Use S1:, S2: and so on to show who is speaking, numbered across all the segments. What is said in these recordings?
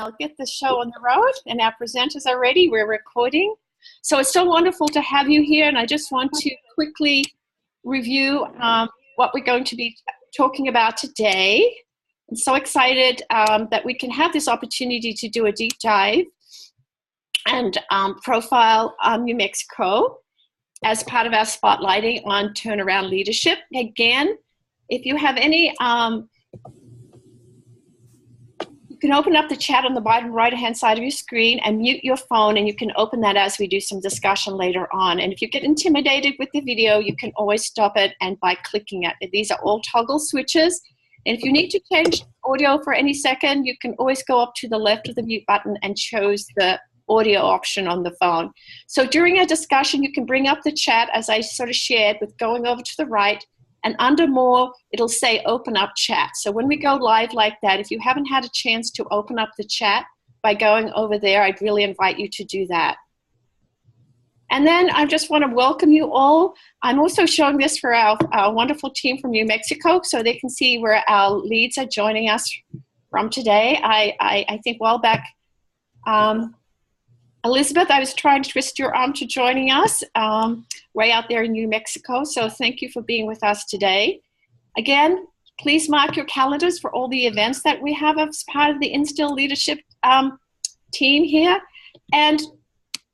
S1: I'll get the show on the road, and our presenters are ready. We're recording. So it's so wonderful to have you here, and I just want to quickly review what we're going to be talking about today. I'm so excited that we can have this opportunity to do a deep dive and profile New Mexico as part of our spotlighting on turnaround leadership. Again, if you have any, you can open up the chat on the bottom right-hand side of your screen and mute your phone, and you can open that as we do some discussion later on. And if you get intimidated with the video, you can always stop it and by clicking it. These are all toggle switches. And if you need to change audio for any second, you can always go up to the left of the mute button and choose the audio option on the phone. So during our discussion, you can bring up the chat as I sort of shared with going over to the right, and under more, it'll say open up chat. So when we go live like that, if you haven't had a chance to open up the chat by going over there, I'd really invite you to do that. And then I just want to welcome you all. I'm also showing this for our wonderful team from New Mexico so they can see where our leads are joining us from today. I think well back, Elizabeth, I was trying to twist your arm to joining us way out there in New Mexico. So thank you for being with us today. Again, please mark your calendars for all the events that we have as part of the NSTIL leadership team here. And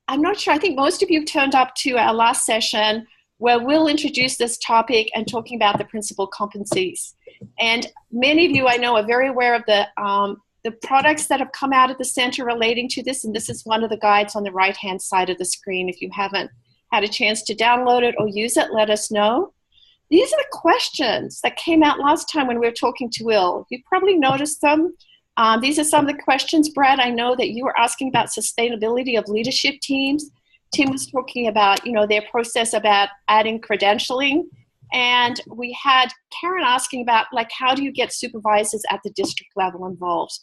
S1: I'm not sure, I think most of you turned up to our last session where we'll introduce this topic and talking about the principal competencies. And many of you I know are very aware of the products that have come out of the center relating to this, and this is one of the guides on the right-hand side of the screen. If you haven't had a chance to download it or use it, let us know. These are the questions that came out last time when we were talking to Will. You probably noticed them. These are some of the questions, Brad. I know that you were asking about sustainability of leadership teams. Tim was talking about, you know, their process about adding credentialing. And we had Karen asking about, like, how do you get supervisors at the district level involved?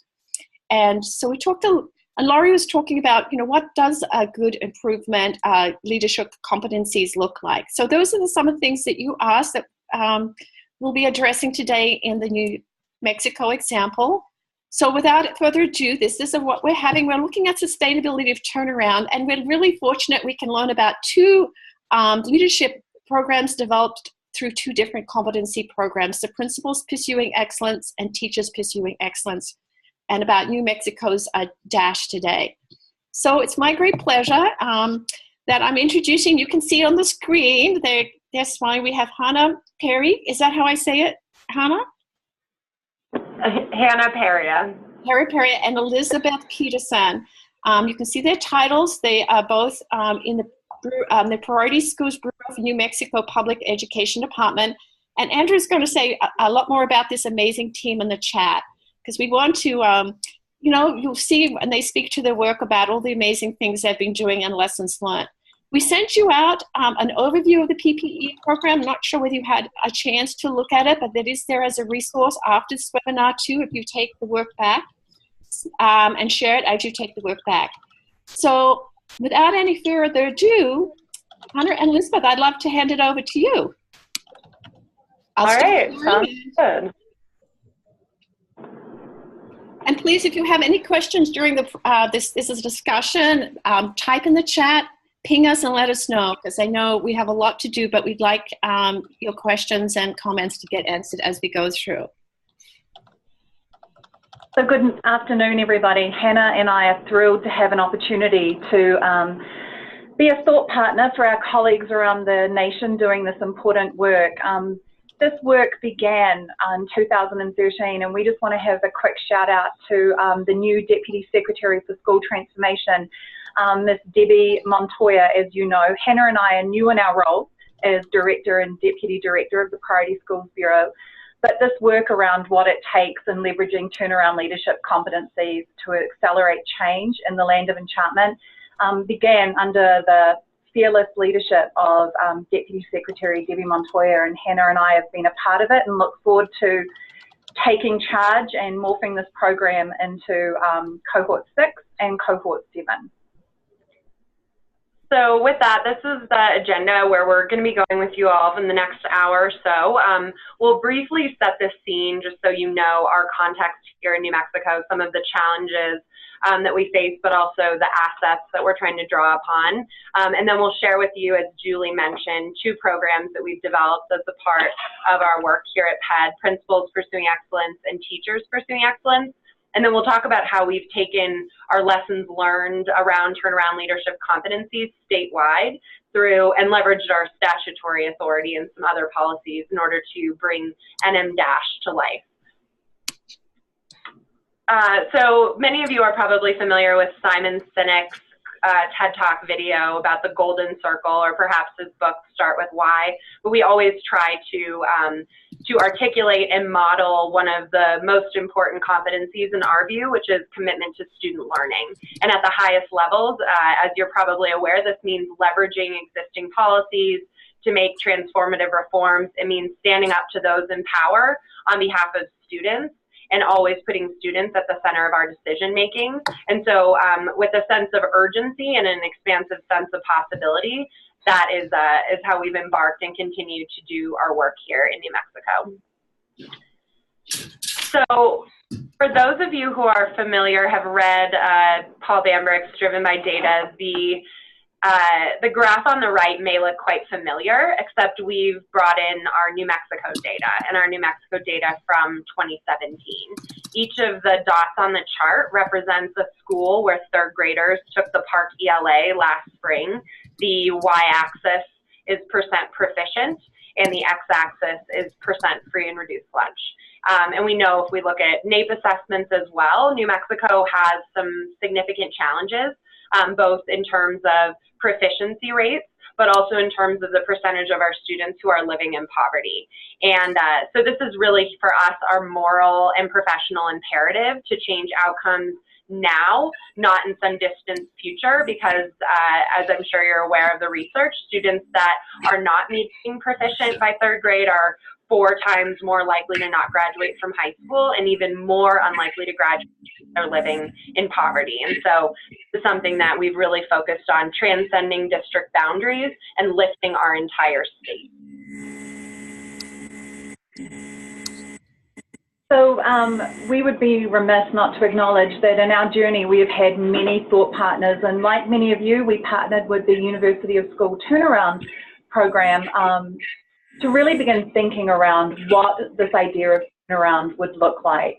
S1: And so we talked, and Laurie was talking about, you know, what does a good improvement leadership competencies look like? So those are some of the things that you asked that we'll be addressing today in the New Mexico example. So without further ado, this is what we're having. We're looking at sustainability of turnaround, and we're really fortunate we can learn about two leadership programs developed through two different competency programs, the Principals Pursuing Excellence and Teachers Pursuing Excellence, and about New Mexico's dash today. So it's my great pleasure that I'm introducing, you can see on the screen, they're smiling, we have Hannah Perry. Is that how I say it, Hannah?
S2: Hannah Perry.
S1: Perry and Elizabeth Peterson. You can see their titles. They are both in the Priority Schools Bureau for New Mexico Public Education Department. And Andrew's going to say a lot more about this amazing team in the chat, because we want to, you know, you'll see when they speak to their work about all the amazing things they've been doing and lessons learned. We sent you out an overview of the PPE program. I'm not sure whether you had a chance to look at it, but that is there as a resource after this webinar too, if you take the work back and share it as you take the work back. So without any further ado, Hannah and Elizabeth, I'd love to hand it over to you.
S2: All right, sounds good.
S1: And please, if you have any questions during the this is a discussion, type in the chat, ping us and let us know, because I know we have a lot to do, but we'd like your questions and comments to get answered as we go through.
S2: So good afternoon, everybody. Hannah and I are thrilled to have an opportunity to be a thought partner for our colleagues around the nation doing this important work. This work began in 2013, and we just want to have a quick shout out to the new Deputy Secretary for School Transformation, Ms. Debbie Montoya. As you know, Hannah and I are new in our role as Director and Deputy Director of the Priority Schools Bureau, but this work around what it takes in leveraging turnaround leadership competencies to accelerate change in the land of enchantment began under the fearless leadership of Deputy Secretary Debbie Montoya, and Hannah and I have been a part of it and look forward to taking charge and morphing this program into Cohort 6 and Cohort 7.
S3: So with that, this is the agenda where we're going to be going with you all in the next hour or so. We'll briefly set the scene just so you know our context here in New Mexico, some of the challenges that we face, but also the assets that we're trying to draw upon. And then we'll share with you, as Julie mentioned, 2 programs that we've developed as a part of our work here at PED, Principals Pursuing Excellence and Teachers Pursuing Excellence. And then we'll talk about how we've taken our lessons learned around turnaround leadership competencies statewide through and leveraged our statutory authority and some other policies in order to bring NM- to life. So many of you are probably familiar with Simon Sinek's TED Talk video about the golden circle, or perhaps his book Start With Why, but we always try to articulate and model one of the most important competencies in our view, which is commitment to student learning. And at the highest levels, as you're probably aware, this means leveraging existing policies to make transformative reforms. It means standing up to those in power on behalf of students, and always putting students at the center of our decision making. And so with a sense of urgency and an expansive sense of possibility, that is how we've embarked and continue to do our work here in New Mexico. So for those of you who are familiar, have read Paul Bambrick's Driven by Data, the graph on the right may look quite familiar, except we've brought in our New Mexico data, and our New Mexico data from 2017. Each of the dots on the chart represents a school where 3rd graders took the Park ELA last spring. The y-axis is percent proficient, and the x-axis is percent free and reduced lunch. And we know if we look at NAEP assessments as well, New Mexico has some significant challenges, both in terms of proficiency rates, but also in terms of the percentage of our students who are living in poverty. And so this is really, for us, our moral and professional imperative to change outcomes now, not in some distant future, because as I'm sure you're aware of the research, students that are not meeting proficient by 3rd grade are 4 times more likely to not graduate from high school, and even more unlikely to graduate if they're living in poverty. And so this is something that we've really focused on, transcending district boundaries and lifting our entire state.
S2: So we would be remiss not to acknowledge that in our journey we have had many thought partners, and like many of you, we partnered with the University of School Turnaround program to really begin thinking around what this idea of turnaround would look like.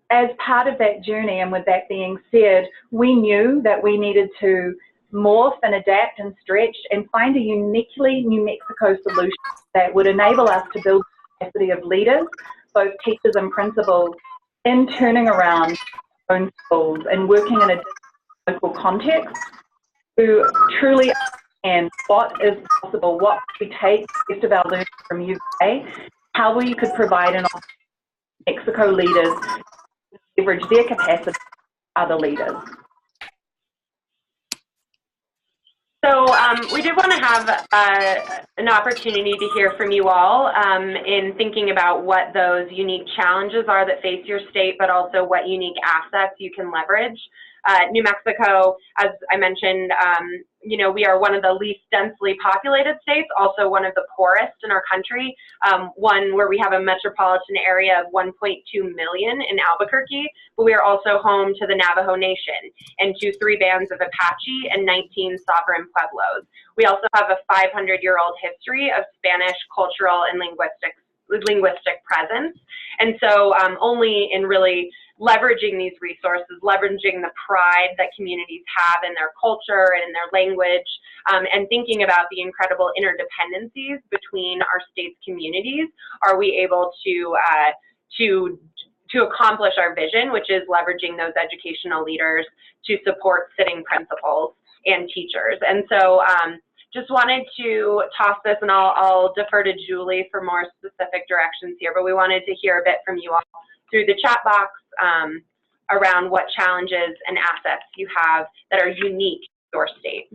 S2: As part of that journey, and with that being said, we knew that we needed to morph and adapt and stretch and find a uniquely New Mexico solution that would enable us to build the capacity of leaders, both teachers and principals, in turning around their own schools and working in a local context to truly understand what is possible, what we take the best of our learning from UK, how we could provide an opportunity for Mexico leaders to leverage their capacity with other leaders.
S3: So we did want to have an opportunity to hear from you all in thinking about what those unique challenges are that face your state, but also what unique assets you can leverage. New Mexico, as I mentioned, you know, we are one of the least densely populated states, also one of the poorest in our country, one where we have a metropolitan area of 1.2 million in Albuquerque, but we are also home to the Navajo Nation and to 3 bands of Apache and 19 sovereign pueblos. We also have a 500-year-old history of Spanish cultural and linguistic presence. And so only in really leveraging these resources, leveraging the pride that communities have in their culture and in their language, and thinking about the incredible interdependencies between our state's communities, are we able to accomplish our vision, which is leveraging those educational leaders to support sitting principals and teachers. And so just wanted to toss this, and I'll defer to Julie for more specific directions here, but we wanted to hear a bit from you all through the chat box around what challenges and assets you have that are unique to your state.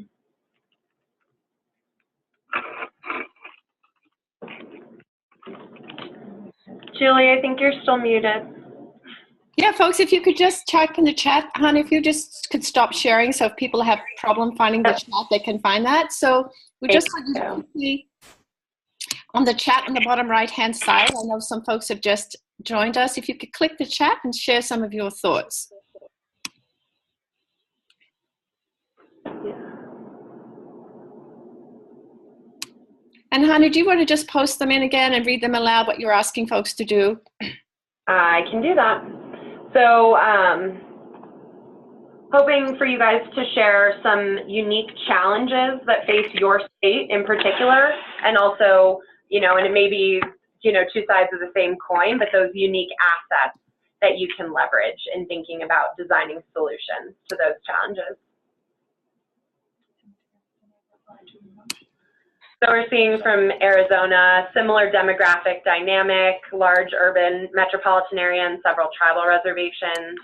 S3: Julie, I think you're still muted.
S1: Yeah, folks, if you could just type in the chat, hon, if you just could stop sharing, so if people have problem finding the chat, they can find that. So we just quickly on the chat on the bottom right-hand side, I know some folks have just joined us. If you could click the chat and share some of your thoughts. And Hannah, do you want to just post them in again and read them aloud, what you're asking folks to do?
S3: I can do that. So hoping for you guys to share some unique challenges that face your state in particular, and also, you know, and it may be, you know, two sides of the same coin, but those unique assets that you can leverage in thinking about designing solutions to those challenges. So we're seeing from Arizona, similar demographic dynamic, large urban metropolitan area and several tribal reservations.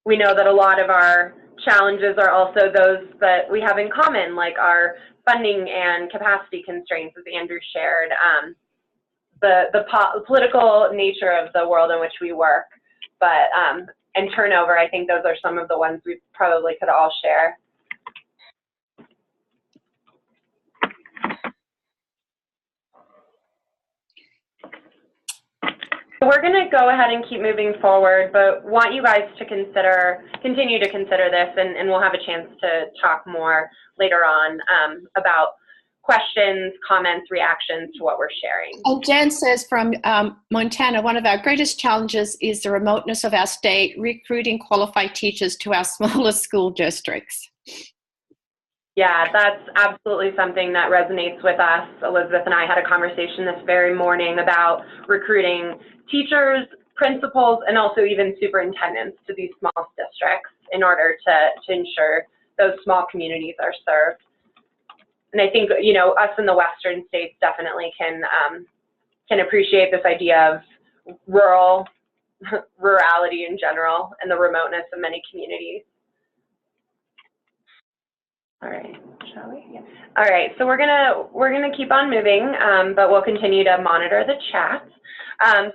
S3: We know that a lot of our challenges are also those that we have in common, like our funding and capacity constraints, as Andrew shared, the political nature of the world in which we work, but and turnover. I think those are some of the ones we probably could all share. We're going to go ahead and keep moving forward, but want you guys to continue to consider this, and we'll have a chance to talk more later on about questions, comments, reactions to what we're sharing.
S1: And Jan says from Montana, one of our greatest challenges is the remoteness of our state, recruiting qualified teachers to our smallest school districts.
S3: Yeah, that's absolutely something that resonates with us. Elizabeth and I had a conversation this very morning about recruiting teachers, principals, and also even superintendents to these small districts in order to ensure those small communities are served. And I think, you know, us in the Western states definitely can appreciate this idea of rurality in general and the remoteness of many communities. All right, shall we? Yeah. All right, so we're gonna keep on moving, but we'll continue to monitor the chat.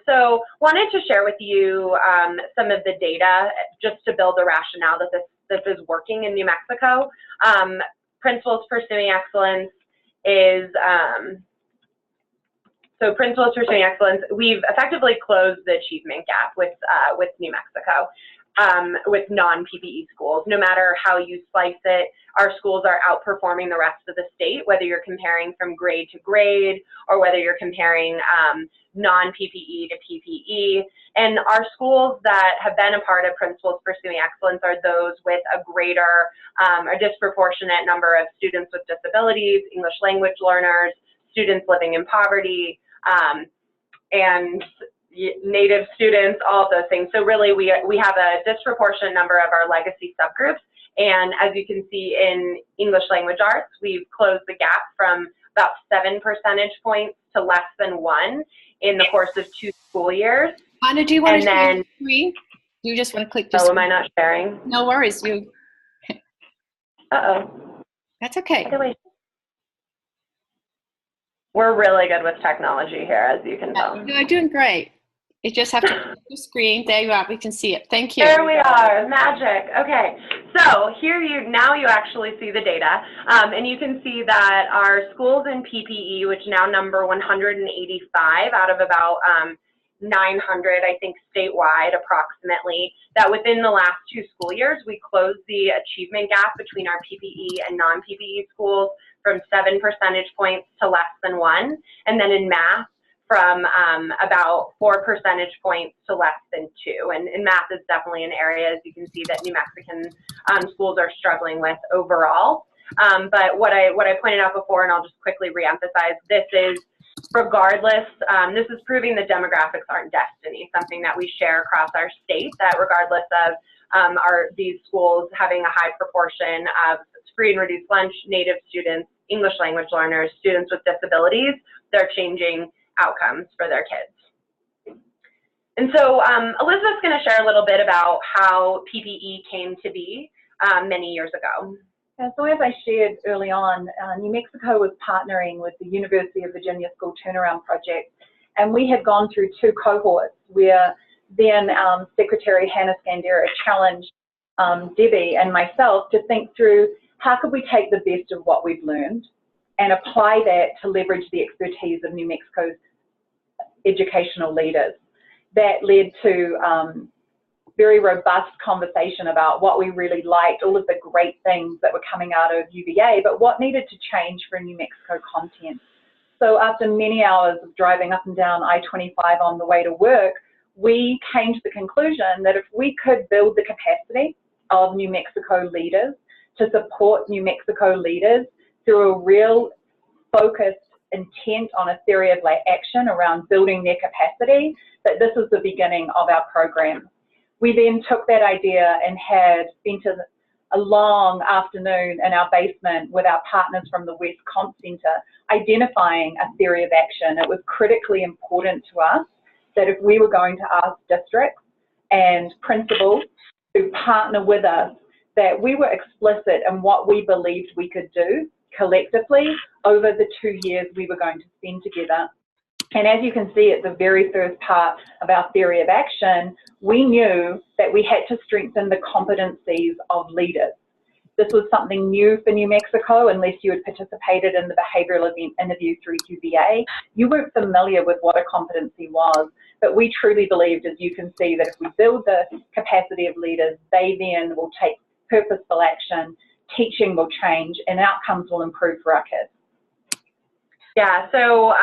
S3: So wanted to share with you some of the data just to build the rationale that this is working in New Mexico. Principals Pursuing Excellence is, so Principals Pursuing Excellence, we've effectively closed the achievement gap with New Mexico. With non-PPE schools. No matter how you slice it, our schools are outperforming the rest of the state, whether you're comparing from grade to grade or whether you're comparing non-PPE to PPE. And our schools that have been a part of Principals Pursuing Excellence are those with a greater, a disproportionate number of students with disabilities, English language learners, students living in poverty, and Native students, all of those things. So really we have a disproportionate number of our legacy subgroups. And as you can see in English language arts, we've closed the gap from about 7 percentage points to less than 1 in the course of 2 school years.
S1: Anna, do you want to share your screen? You just want to click this.
S3: Oh, am I not sharing?
S1: No worries. You.
S3: Uh-oh.
S1: That's okay.
S3: We're really good with technology here, as you can tell.
S1: You're doing great. You just have to click the screen. There you are. We can see it. Thank you.
S3: There we are. Magic. Okay. So here now you actually see the data, and you can see that our schools in PPE, which now number 185 out of about 900, I think, statewide approximately, that within the last 2 school years, we closed the achievement gap between our PPE and non-PPE schools from 7 percentage points to less than 1. And then in math, from about 4 percentage points to less than 2. And math is definitely an area, as you can see, that New Mexican schools are struggling with overall. But what I pointed out before, and I'll just quickly reemphasize, this is regardless, this is proving that demographics aren't destiny, something that we share across our state, that regardless of these schools having a high proportion of free and reduced lunch, Native students, English language learners, students with disabilities, they're changing outcomes for their kids. And so Elizabeth's going to share a little bit about how PPE came to be many years ago.
S2: Yeah, so as I shared early on, New Mexico was partnering with the University of Virginia School Turnaround Project, And we had gone through 2 cohorts where then Secretary Hannah Scandera challenged Debbie and myself to think through how could we take the best of what we've learned and apply that to leverage the expertise of New Mexico's educational leaders. That led to very robust conversation about what we really liked, all of the great things that were coming out of UVA, but what needed to change for New Mexico content. So after many hours of driving up and down I-25 on the way to work, we came to the conclusion that if we could build the capacity of New Mexico leaders to support New Mexico leaders through a real focused intent on a theory of action around building their capacity, that this was the beginning of our program. We then took that idea and had spent a long afternoon in our basement with our partners from the West Comp Center identifying a theory of action. It was critically important to us that if we were going to ask districts and principals to partner with us, that we were explicit in what we believed we could do collectively over the 2 years we were going to spend together. And as you can see at the very first part of our theory of action, we knew that we had to strengthen the competencies of leaders. This was something new for New Mexico. Unless you had participated in the behavioral event interview through UVA, you weren't familiar with what a competency was. But we truly believed, as you can see, that if we build the capacity of leaders, they then will take purposeful action, teaching will change, and outcomes will improve for our kids.
S3: Yeah, so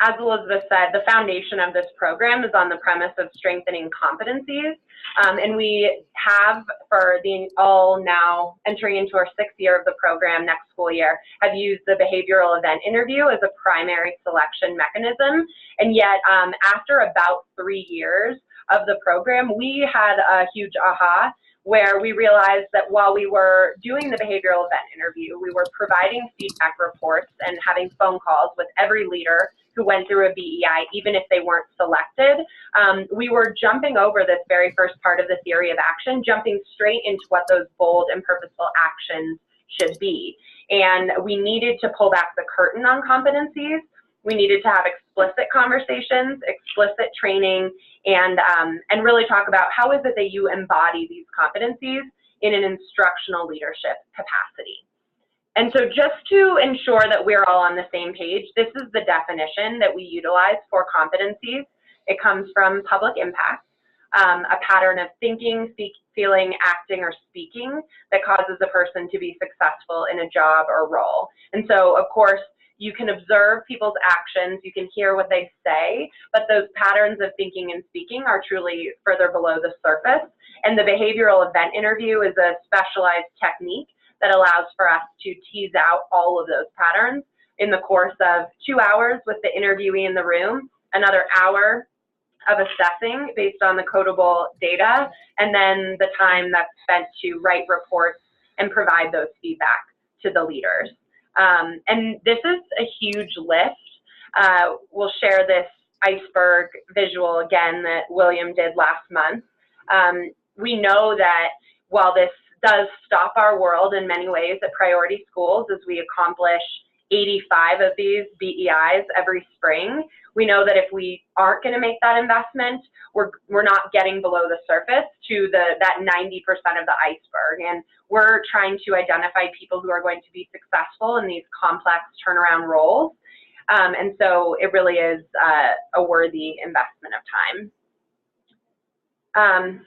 S3: as Elizabeth said, the foundation of this program is on the premise of strengthening competencies. And we have, for the all now entering into our 6th year of the program next school year, have used the behavioral event interview as a primary selection mechanism. And yet, after about 3 years of the program, we had a huge aha where we realized that while we were doing the behavioral event interview, we were providing feedback reports and having phone calls with every leader who went through a BEI, even if they weren't selected. We were jumping over this very first part of the theory of action, jumping straight into what those bold and purposeful actions should be. And we needed to pull back the curtain on competencies. We needed to have explicit conversations, explicit training, and really talk about how is it that you embody these competencies in an instructional leadership capacity. And so just to ensure that we're all on the same page, this is the definition that we utilize for competencies. It comes from public impact, a pattern of thinking, feeling, acting, or speaking that causes a person to be successful in a job or role. And so, of course, you can observe people's actions, you can hear what they say, but those patterns of thinking and speaking are truly further below the surface. And the behavioral event interview is a specialized technique that allows for us to tease out all of those patterns in the course of 2 hours with the interviewee in the room, another hour of assessing based on the codable data, and then the time that's spent to write reports and provide those feedback to the leaders. And this is a huge lift. We'll share this iceberg visual again that William did last month. We know that while this does stop our world in many ways at priority schools as we accomplish 85 of these BEIs every spring, we know that if we aren't going to make that investment, we're not getting below the surface to that 90% of the iceberg. And we're trying to identify people who are going to be successful in these complex turnaround roles. And so it really is a worthy investment of time.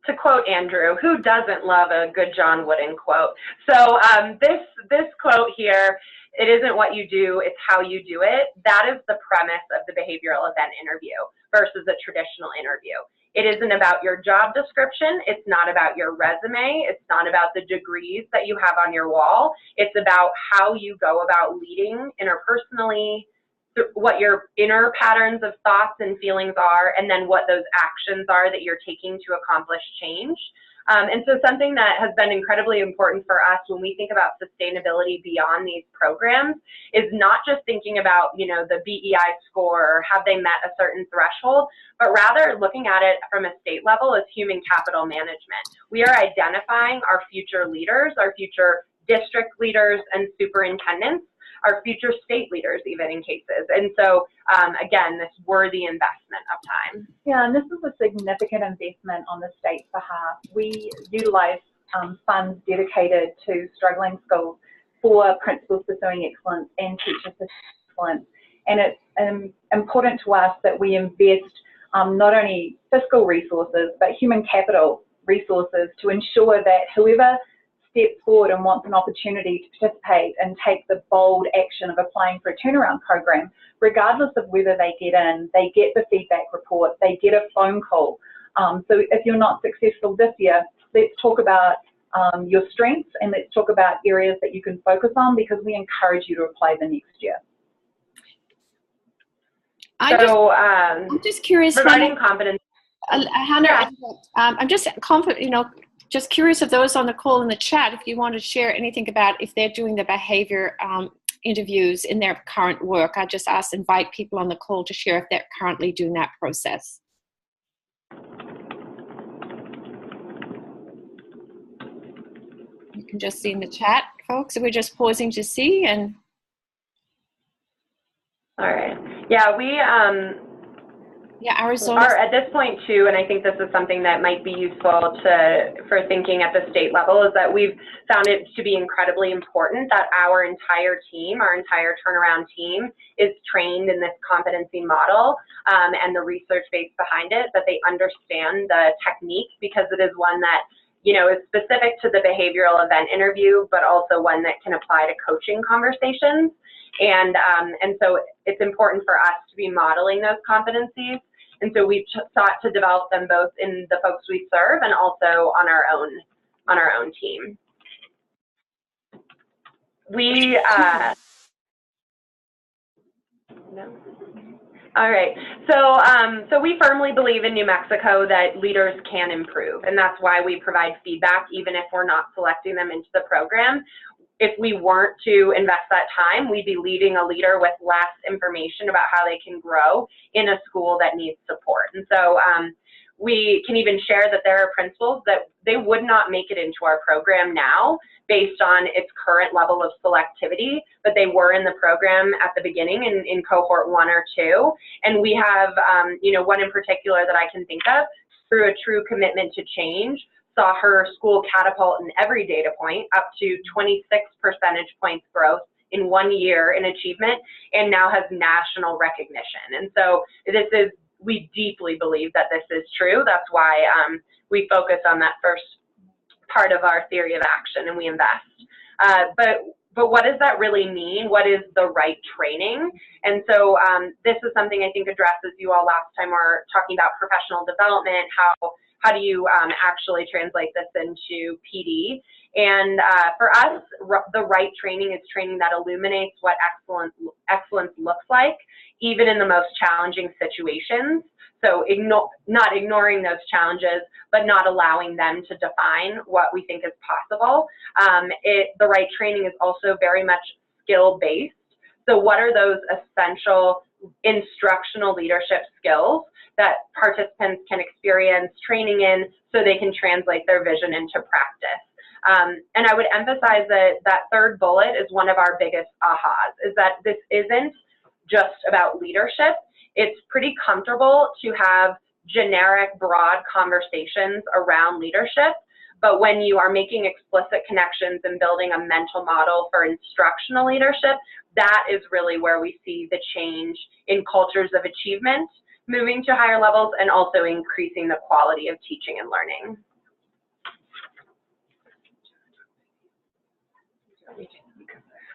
S3: To quote Andrew, who doesn't love a good John Wooden quote? So this quote here, it isn't what you do, it's how you do it. That is the premise of the behavioral event interview versus a traditional interview. It isn't about your job description. It's not about your resume. It's not about the degrees that you have on your wall. It's about how you go about leading interpersonally, what your inner patterns of thoughts and feelings are, and then what those actions are that you're taking to accomplish change. And so something that has been incredibly important for us when we think about sustainability beyond these programs is not just thinking about, you know, the BEI score or have they met a certain threshold, but rather looking at it from a state level as human capital management. We are identifying our future leaders, our future district leaders and superintendents our future state leaders even in cases. And so again, this worthy investment of time.
S2: Yeah, and this is a significant investment on the state's behalf. We utilise funds dedicated to struggling schools for principals pursuing excellence and teachers pursuing excellence. And it's important to us that we invest not only fiscal resources, but human capital resources to ensure that whoever steps forward and wants an opportunity to participate and take the bold action of applying for a turnaround program, regardless of whether they get in, they get the feedback report, they get a phone call. So if you're not successful this year, let's talk about your strengths and let's talk about areas that you can focus on, because we encourage you to apply the next year.
S1: I'm just curious.
S3: Providing confidence.
S1: Hannah, I'm just confident, just curious of those on the call in the chat, if you want to share anything about if they're doing the behavior interviews in their current work. I just invite people on the call to share if they're currently doing that process. You can just see in the chat, folks. So we're just pausing to see. And
S3: all right. Yeah, we
S1: Arizona
S3: are at this point too, and I think this is something that might be useful for thinking at the state level, is that we've found it to be incredibly important that our entire team, our entire turnaround team, is trained in this competency model and the research base behind it, that they understand the technique, because it is one that is specific to the behavioral event interview, but also one that can apply to coaching conversations. And so it's important for us to be modeling those competencies. And so we've sought to develop them both in the folks we serve and also on our own team. We no. All right. So we firmly believe in New Mexico that leaders can improve, and that's why we provide feedback even if we're not selecting them into the program. If we weren't to invest that time, we'd be leading a leader with less information about how they can grow in a school that needs support. And so we can even share that there are principals that they would not make it into our program now based on its current level of selectivity, but they were in the program at the beginning in cohort 1 or 2. And we have, one in particular that I can think of, through a true commitment to change, saw her school catapult in every data point up to 26 percentage points growth in 1 year in achievement, and now has national recognition. And so we deeply believe that this is true. That's why we focus on that first part of our theory of action and we invest. But what does that really mean? What is the right training? And so this is something I think addresses you all last time we were talking about professional development. How do you actually translate this into PD? And for us, the right training is training that illuminates what excellence looks like, even in the most challenging situations. So not ignoring those challenges, but not allowing them to define what we think is possible. The right training is also very much skill-based. So what are those essential instructional leadership skills that participants can experience training in so they can translate their vision into practice? And I would emphasize that third bullet is one of our biggest ahas, is that this isn't just about leadership. It's pretty comfortable to have generic, broad conversations around leadership, but when you are making explicit connections and building a mental model for instructional leadership, that is really where we see the change in cultures of achievement, moving to higher levels, and also increasing the quality of teaching and learning.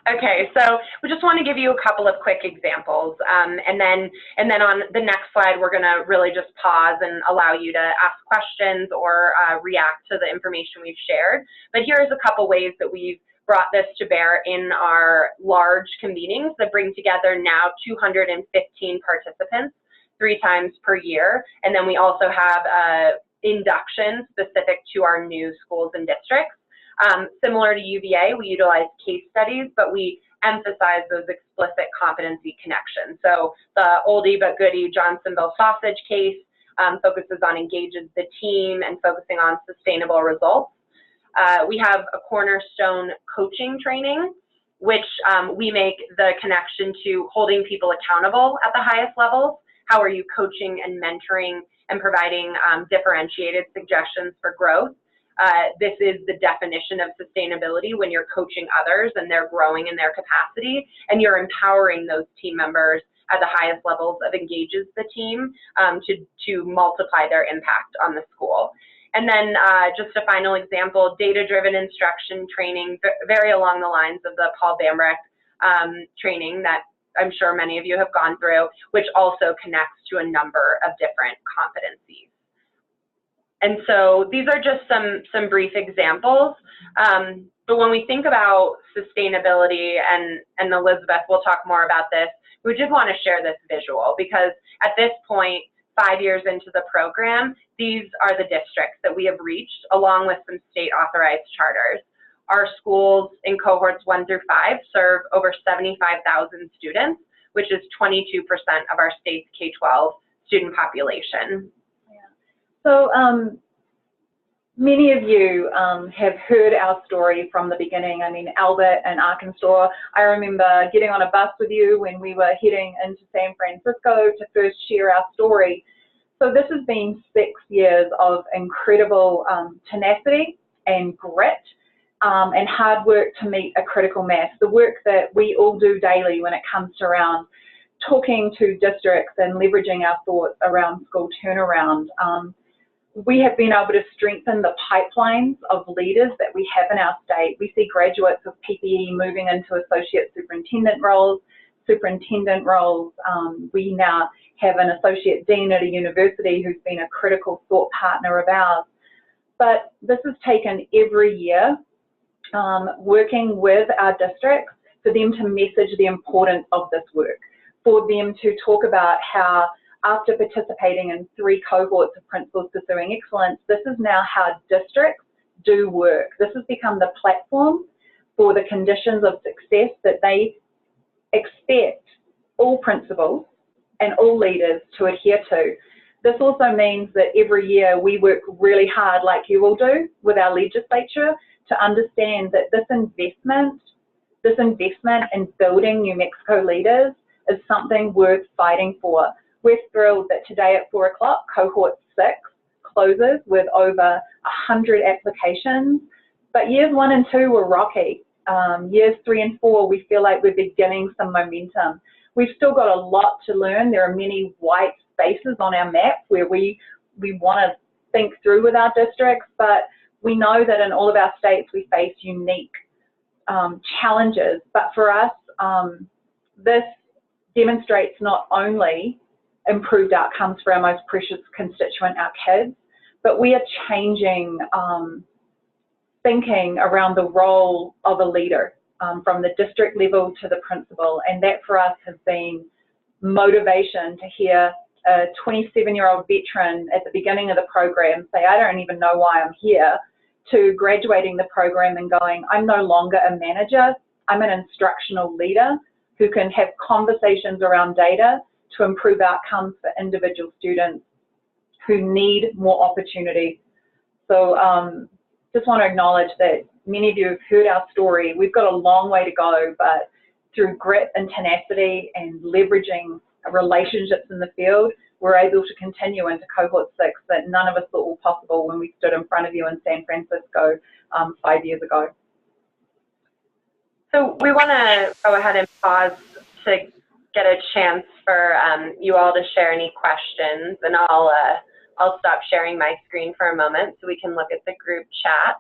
S3: Okay, so we just want to give you a couple of quick examples, and then on the next slide, we're going to really just pause and allow you to ask questions or react to the information we've shared. But here's a couple ways that we've brought this to bear in our large convenings that bring together now 215 participants 3 times per year. And then we also have induction specific to our new schools and districts. Similar to UVA, we utilize case studies, but we emphasize those explicit competency connections. So the oldie but goodie Johnsonville sausage case focuses on engaging the team and focusing on sustainable results. We have a cornerstone coaching training which we make the connection to holding people accountable at the highest levels. How are you coaching and mentoring and providing differentiated suggestions for growth? This is the definition of sustainability, when you're coaching others and they're growing in their capacity, and you're empowering those team members at the highest levels of engages the team to multiply their impact on the school. And then just a final example, data-driven instruction training, very along the lines of the Paul Bambrick training that I'm sure many of you have gone through, which also connects to a number of different competencies. And so these are just some brief examples. But when we think about sustainability, and Elizabeth will talk more about this, we did want to share this visual, because at this point, 5 years into the program, these are the districts that we have reached, along with some state authorized charters. Our schools in cohorts 1 through 5 serve over 75,000 students, which is 22% of our state's K-12 student population.
S2: So many of you have heard our story from the beginning. I mean, Albert and Arkansas, I remember getting on a bus with you when we were heading into San Francisco to first share our story. So this has been 6 years of incredible tenacity and grit and hard work to meet a critical mass. The work that we all do daily when it comes to around talking to districts and leveraging our thoughts around school turnaround. We have been able to strengthen the pipelines of leaders that we have in our state. We see graduates of PPE moving into associate superintendent roles. We now have an associate dean at a university who's been a critical thought partner of ours. But this has taken every year working with our districts for them to message the importance of this work, for them to talk about how, after participating in 3 cohorts of principals pursuing excellence, this is now how districts do work. This has become the platform for the conditions of success that they expect all principals and all leaders to adhere to. This also means that every year we work really hard, like you all do, with our legislature to understand that this investment in building New Mexico leaders is something worth fighting for. We're thrilled that today at 4 o'clock, cohort 6 closes with over 100 applications, but years 1 and 2 were rocky. Years 3 and 4, we feel like we're beginning some momentum. We've still got a lot to learn. There are many white spaces on our map where we want to think through with our districts, but we know that in all of our states we face unique challenges. But for us, this demonstrates not only improved outcomes for our most precious constituent, our kids, but we are changing thinking around the role of a leader from the district level to the principal, and that for us has been motivation to hear a 27-year-old veteran at the beginning of the program say, I don't even know why I'm here, to graduating the program and going, I'm no longer a manager, I'm an instructional leader who can have conversations around data to improve outcomes for individual students who need more opportunity. So just want to acknowledge that many of you have heard our story. We've got a long way to go, but through grit and tenacity and leveraging relationships in the field, we're able to continue into cohort 6 that none of us thought were possible when we stood in front of you in San Francisco 5 years ago.
S3: So we want to go ahead and pause to get a chance for you all to share any questions, and I'll stop sharing my screen for a moment so we can look at the group chat.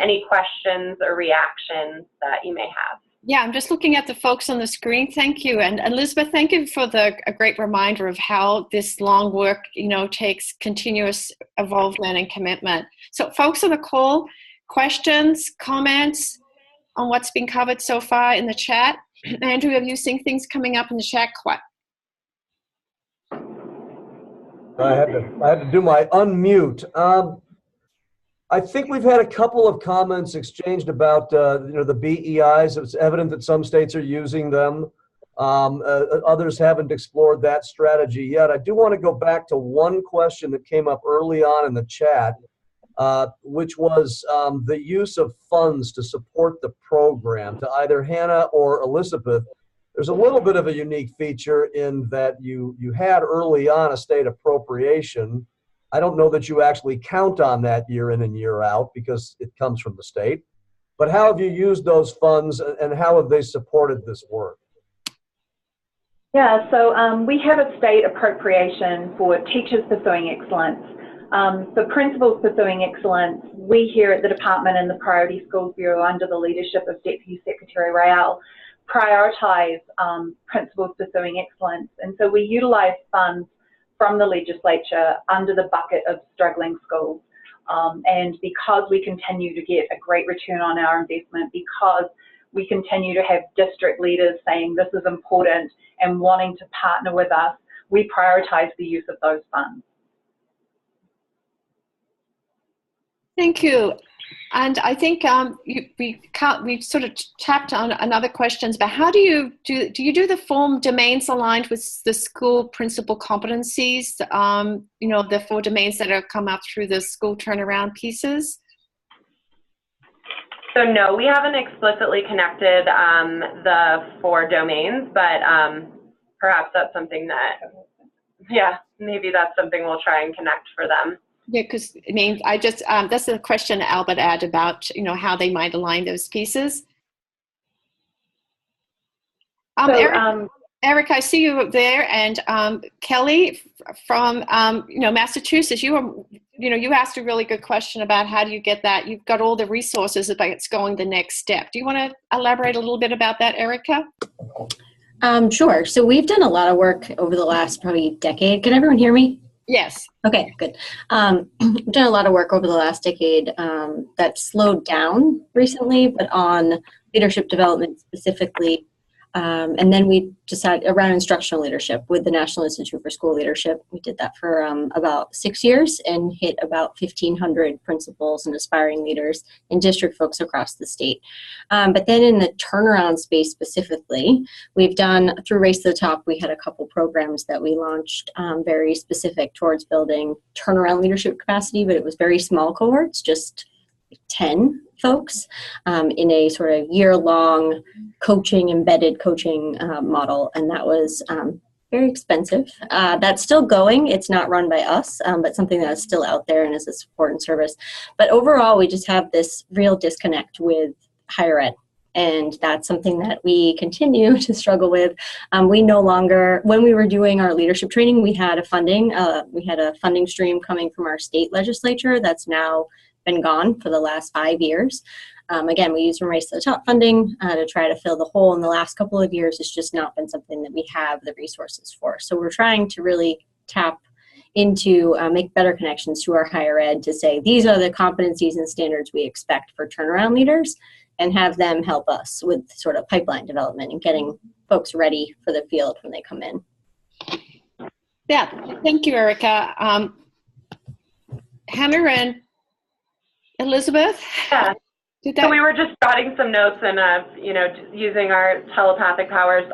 S3: Any questions or reactions that you may have?
S1: Yeah, I'm just looking at the folks on the screen. Thank you. And Elizabeth, thank you for a great reminder of how this long work, takes continuous involvement and commitment. So folks on the call, questions, comments on what's been covered so far in the chat? Andrew, have you seen things coming up in the chat?
S4: I had to do my unmute. I think we've had a couple of comments exchanged about the BEIs. It's evident that some states are using them. Others haven't explored that strategy yet. I do want to go back to one question that came up early on in the chat. which was the use of funds to support the program. To either Hannah or Elizabeth, there's a little bit of a unique feature in that you had early on a state appropriation. I don't know that you actually count on that year in and year out because it comes from the state. But how have you used those funds and how have they supported this work?
S2: Yeah, so we have a state appropriation for teachers pursuing excellence. For principals pursuing excellence, we here at the department and the Priority Schools Bureau under the leadership of Deputy Secretary Rael prioritise principals pursuing excellence. And so we utilise funds from the legislature under the bucket of struggling schools. And because we continue to get a great return on our investment, because we continue to have district leaders saying this is important and wanting to partner with us, we prioritise the use of those funds.
S1: Thank you. And I think we sort of tapped on another questions, but how do you do the form domains aligned with the school principal competencies, you know, the 4 domains that have come up through the school turnaround pieces?
S3: So no, we haven't explicitly connected the 4 domains, but perhaps that's something that, yeah, maybe that's something we'll try and connect for them.
S1: Yeah, because I mean, I just that's a question Albert had about, you know, how they might align those pieces. Eric, I see you there, and Kelly from you know, Massachusetts. You asked a really good question about how do you get that. You've got all the resources, but it's going the next step. Do you want to elaborate a little bit about that, Erica?
S5: Sure. So we've done a lot of work over the last probably decade. Can everyone hear me?
S1: Yes.
S5: Okay, good. We've done a lot of work over the last decade that slowed down recently, but on leadership development specifically. And then we decided around instructional leadership with the National Institute for School Leadership. We did that for about 6 years and hit about 1,500 principals and aspiring leaders and district folks across the state. But then in the turnaround space specifically, we've done, through Race to the Top, we had a couple programs that we launched very specific towards building turnaround leadership capacity, but it was very small cohorts, just 10 folks in a sort of year-long coaching, embedded coaching model, and that was very expensive. That's still going. It's not run by us, but something that is still out there and is a support and service. But overall, we just have this real disconnect with higher ed. And that's something that we continue to struggle with. We no longer, when we were doing our leadership training, we had a funding stream coming from our state legislature that's now been gone for the last 5 years. Again, we use from Race to the Top funding to try to fill the hole. In the last couple of years, it's just not been something that we have the resources for. So we're trying to really tap into, make better connections to our higher ed to say, these are the competencies and standards we expect for turnaround leaders, and have them help us with sort of pipeline development and getting folks ready for the field when they come in.
S1: Yeah, thank you, Erica. Hannah and Elizabeth?
S3: Yeah. So we were just jotting some notes and, you know, using our telepathic powers.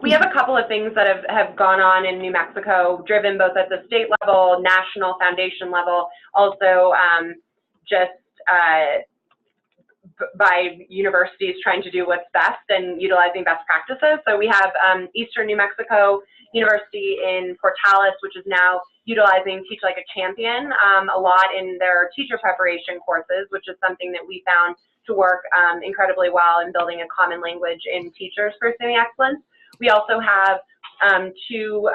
S3: We have a couple of things that have gone on in New Mexico, driven both at the state level, national foundation level, also just by universities trying to do what's best and utilizing best practices. So we have Eastern New Mexico University in Portales, which is now utilizing Teach Like a Champion a lot in their teacher preparation courses, which is something that we found to work incredibly well in building a common language in teachers pursuing excellence. We also have 2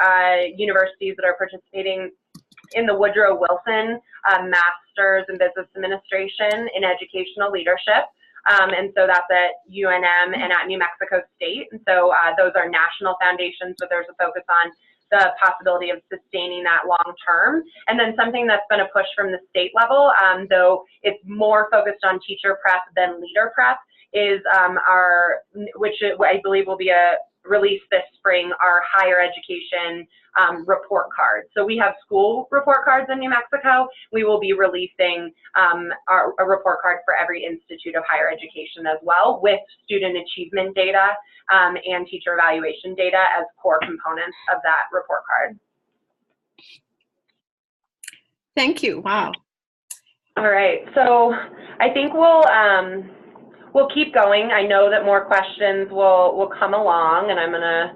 S3: universities that are participating in the Woodrow Wilson Masters in Business Administration in Educational Leadership. And so that's at UNM and at New Mexico State. And so those are national foundations, but there's a focus on the possibility of sustaining that long term. And then something that's been a push from the state level, though it's more focused on teacher prep than leader prep, is which I believe will be a release this spring, our higher education report cards. So we have school report cards in New Mexico. We will be releasing a report card for every institute of higher education as well, with student achievement data and teacher evaluation data as core components of that report card.
S1: Thank you. Wow.
S3: All right, so I think we'll keep going. I know that more questions will come along, and I'm gonna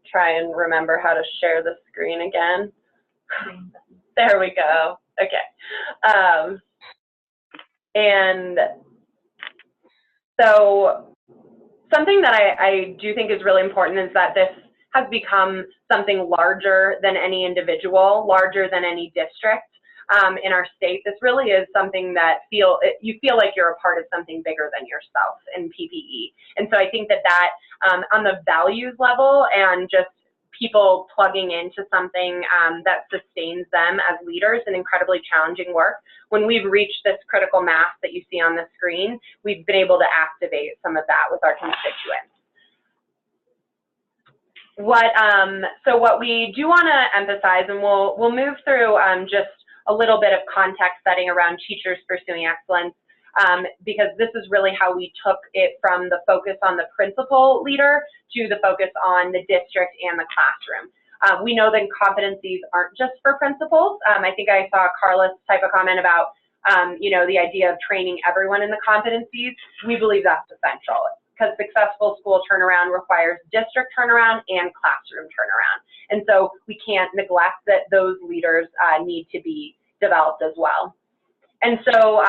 S3: try and remember how to share the screen again. There we go. Okay. And so something that I do think is really important is that this has become something larger than any individual, larger than any district in our state. This really is something that you feel like you're a part of something bigger than yourself in PPE. And so I think that on the values level and just people plugging into something that sustains them as leaders in incredibly challenging work, when we've reached this critical mass that you see on the screen, we've been able to activate some of that with our constituents. So what we do want to emphasize, and we'll move through just a little bit of context setting around teachers pursuing excellence, because this is really how we took it from the focus on the principal leader to the focus on the district and the classroom. We know that competencies aren't just for principals. I think I saw Carlos type of comment about, the idea of training everyone in the competencies. We believe that's essential because successful school turnaround requires district turnaround and classroom turnaround. And so we can't neglect that those leaders need to be developed as well. And so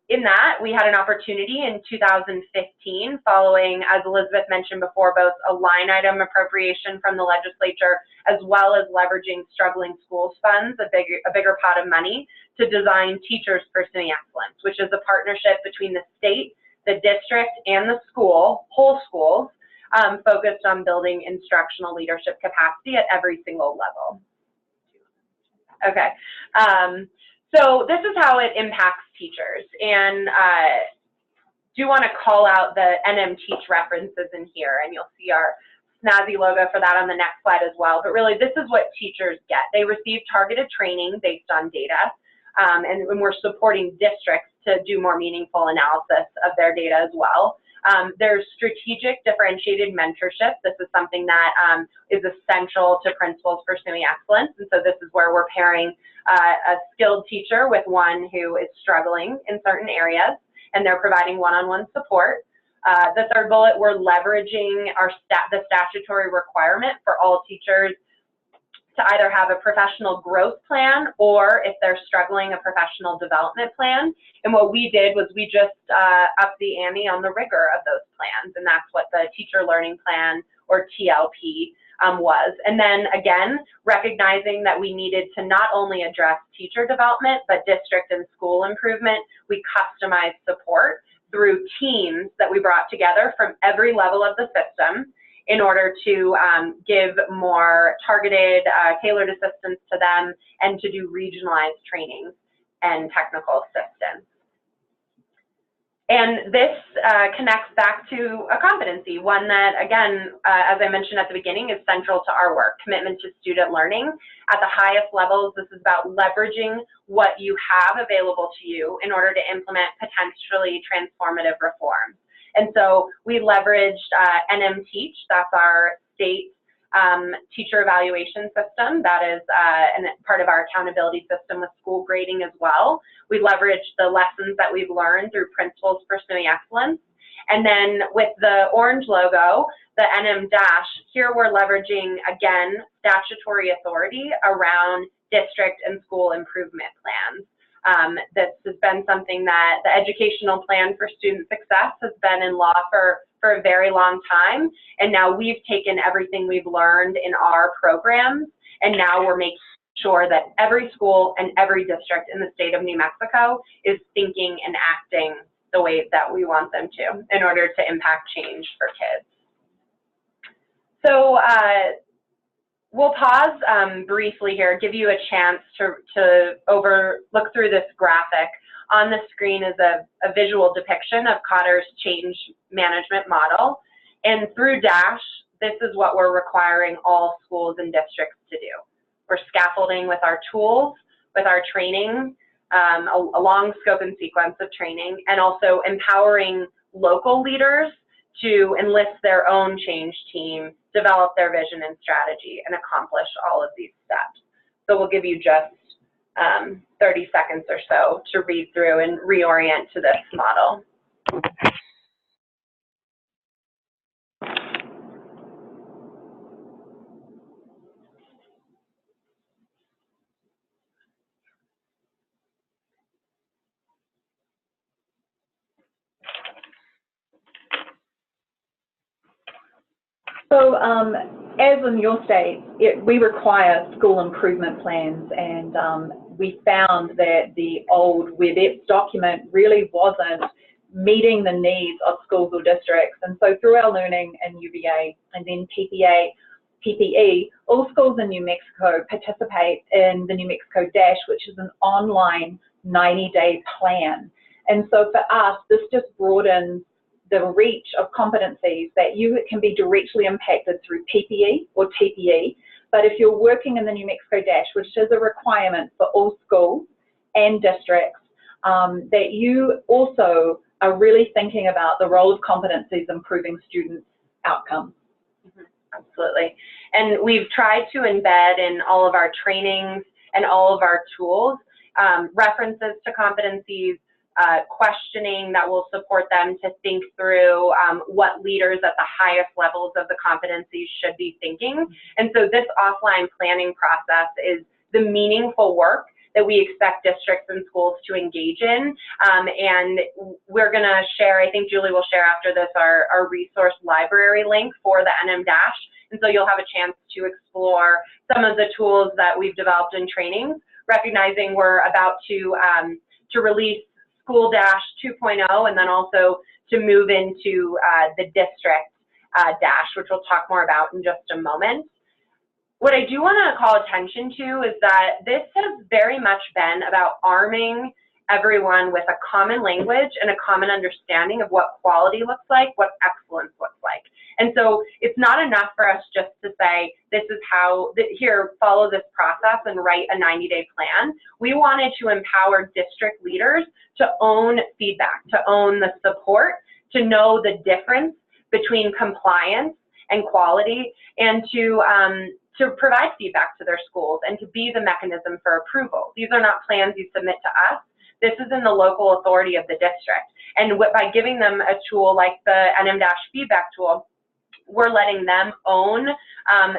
S3: in that, we had an opportunity in 2015 following, as Elizabeth mentioned before, both a line item appropriation from the legislature as well as leveraging struggling schools funds, a bigger pot of money, to design Teachers Pursuing Excellence, which is a partnership between the state, the district, and the school, whole schools, focused on building instructional leadership capacity at every single level. Okay. So this is how it impacts teachers, and do want to call out the NM Teach references in here, and you'll see our snazzy logo for that on the next slide as well. But really, this is what teachers get. They receive targeted training based on data, and we're supporting districts to do more meaningful analysis of their data as well. There's strategic differentiated mentorship. This is something that is essential to principals pursuing excellence. And so this is where we're pairing a skilled teacher with one who is struggling in certain areas, and they're providing one-on-one support. The third bullet, we're leveraging the statutory requirement for all teachers to either have a professional growth plan or, if they're struggling, a professional development plan. And what we did was we just upped the ante on the rigor of those plans, and that's what the Teacher Learning Plan, or TLP, was. And then again, recognizing that we needed to not only address teacher development, but district and school improvement, we customized support through teams that we brought together from every level of the system in order to give more targeted, tailored assistance to them and to do regionalized training and technical assistance. And this connects back to a competency, one that, again, as I mentioned at the beginning, is central to our work: commitment to student learning. At the highest levels, this is about leveraging what you have available to you in order to implement potentially transformative reforms. And so we leveraged NM Teach. That's our state teacher evaluation system. That is part of our accountability system with school grading as well. We leveraged the lessons that we've learned through Principals Pursuing Excellence. And then with the orange logo, the NM Dash, here we're leveraging, again, statutory authority around district and school improvement plans. This has been something that the educational plan for student success has been in law for a very long time, and now we've taken everything we've learned in our programs, and now we're making sure that every school and every district in the state of New Mexico is thinking and acting the way that we want them to in order to impact change for kids. So we'll pause briefly here, give you a chance to look through this graphic. On the screen is a visual depiction of Kotter's change management model. And through DASH, this is what we're requiring all schools and districts to do. We're scaffolding with our tools, with our training, a long scope and sequence of training, and also empowering local leaders to enlist their own change team, develop their vision and strategy, and accomplish all of these steps. So we'll give you just 30 seconds or so to read through and reorient to this model.
S2: So as in your state, we require school improvement plans, and we found that the old WebEx document really wasn't meeting the needs of schools or districts. And so through our learning in UVA and then PPE, all schools in New Mexico participate in the New Mexico Dash, which is an online 90-day plan. And so for us, this just broadens the reach of competencies that you can be directly impacted through PPE or TPE. But if you're working in the New Mexico Dash, which is a requirement for all schools and districts, that you also are really thinking about the role of competencies improving student outcomes.
S3: Absolutely. And we've tried to embed in all of our trainings and all of our tools references to competencies, questioning that will support them to think through what leaders at the highest levels of the competencies should be thinking. And so this offline planning process is the meaningful work that we expect districts and schools to engage in. And we're going to share, I think Julie will share after this, our resource library link for the NM Dash. And so you'll have a chance to explore some of the tools that we've developed in trainings, recognizing we're about to release School Dash 2.0 and then also to move into the district Dash, which we'll talk more about in just a moment. What I do want to call attention to is that this has very much been about arming everyone with a common language and a common understanding of what quality looks like, what excellence looks like. And so it's not enough for us just to say, this is how, here, follow this process and write a 90-day plan. We wanted to empower district leaders to own feedback, to own the support, to know the difference between compliance and quality, and to provide feedback to their schools and to be the mechanism for approval. These are not plans you submit to us. This is in the local authority of the district. And by giving them a tool like the NM Dash feedback tool, we're letting them own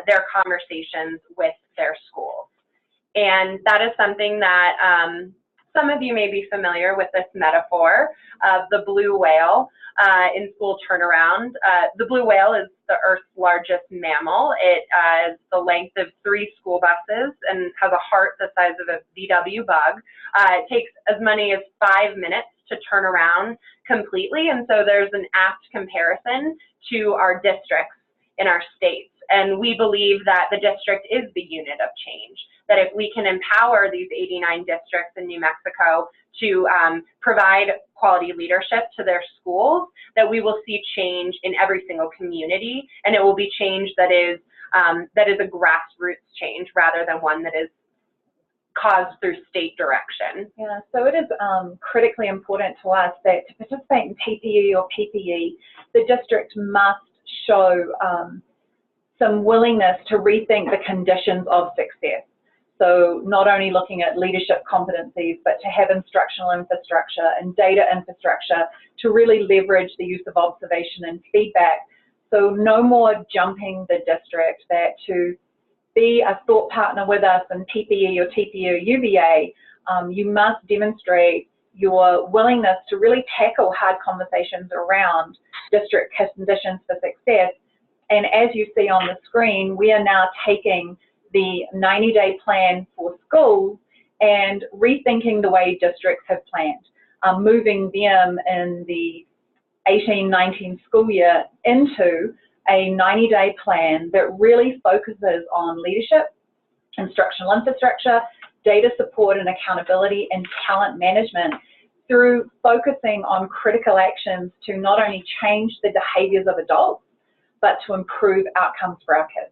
S3: their conversations with their schools. And that is something that some of you may be familiar with, this metaphor of the blue whale in school turnaround. The blue whale is the Earth's largest mammal. It is the length of 3 school buses and has a heart the size of a VW bug. It takes as many as 5 minutes to turn around completely, and so there's an apt comparison to our districts in our states. And we believe that the district is the unit of change, that if we can empower these 89 districts in New Mexico to provide quality leadership to their schools, that we will see change in every single community, and it will be change that is a grassroots change rather than one that is caused through state direction.
S2: Yeah, so it is critically important to us that to participate in TPE or PPE, the district must show some willingness to rethink the conditions of success. So not only looking at leadership competencies, but to have instructional infrastructure and data infrastructure to really leverage the use of observation and feedback. So no more jumping the district, that to be a thought partner with us in PPE or TPE or UVA, you must demonstrate your willingness to really tackle hard conversations around district conditions for success. And as you see on the screen, we are now taking the 90-day plan for schools and rethinking the way districts have planned, moving them in the 18-19 school year into a 90-day plan that really focuses on leadership, instructional infrastructure, data support and accountability, and talent management, through focusing on critical actions to not only change the behaviors of adults, but to improve outcomes for our kids.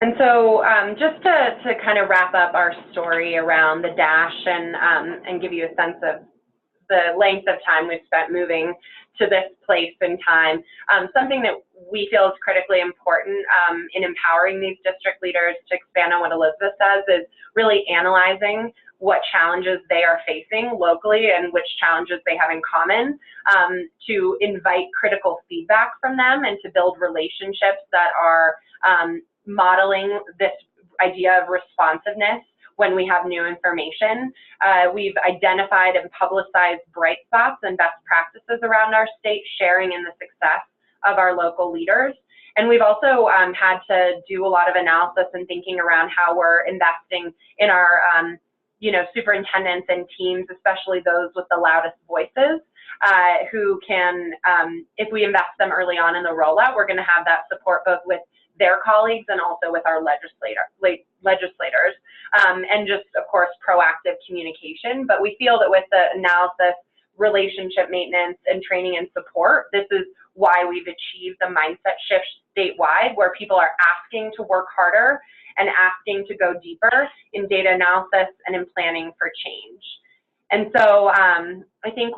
S3: And so just to kind of wrap up our story around the Dash and give you a sense of the length of time we've spent moving to this place in time. Something that we feel is critically important in empowering these district leaders, to expand on what Elizabeth says, is really analyzing what challenges they are facing locally and which challenges they have in common, to invite critical feedback from them and to build relationships that are modeling this idea of responsiveness when we have new information. We've identified and publicized bright spots and best practices around our state, sharing in the success of our local leaders. And we've also had to do a lot of analysis and thinking around how we're investing in our superintendents and teams, especially those with the loudest voices, who can, if we invest them early on in the rollout, we're going to have that support both with their colleagues and also with our legislators, and just, of course, proactive communication. But we feel that with the analysis, relationship maintenance, and training and support, this is why we've achieved the mindset shift statewide, where people are asking to work harder and asking to go deeper in data analysis and in planning for change. And so I think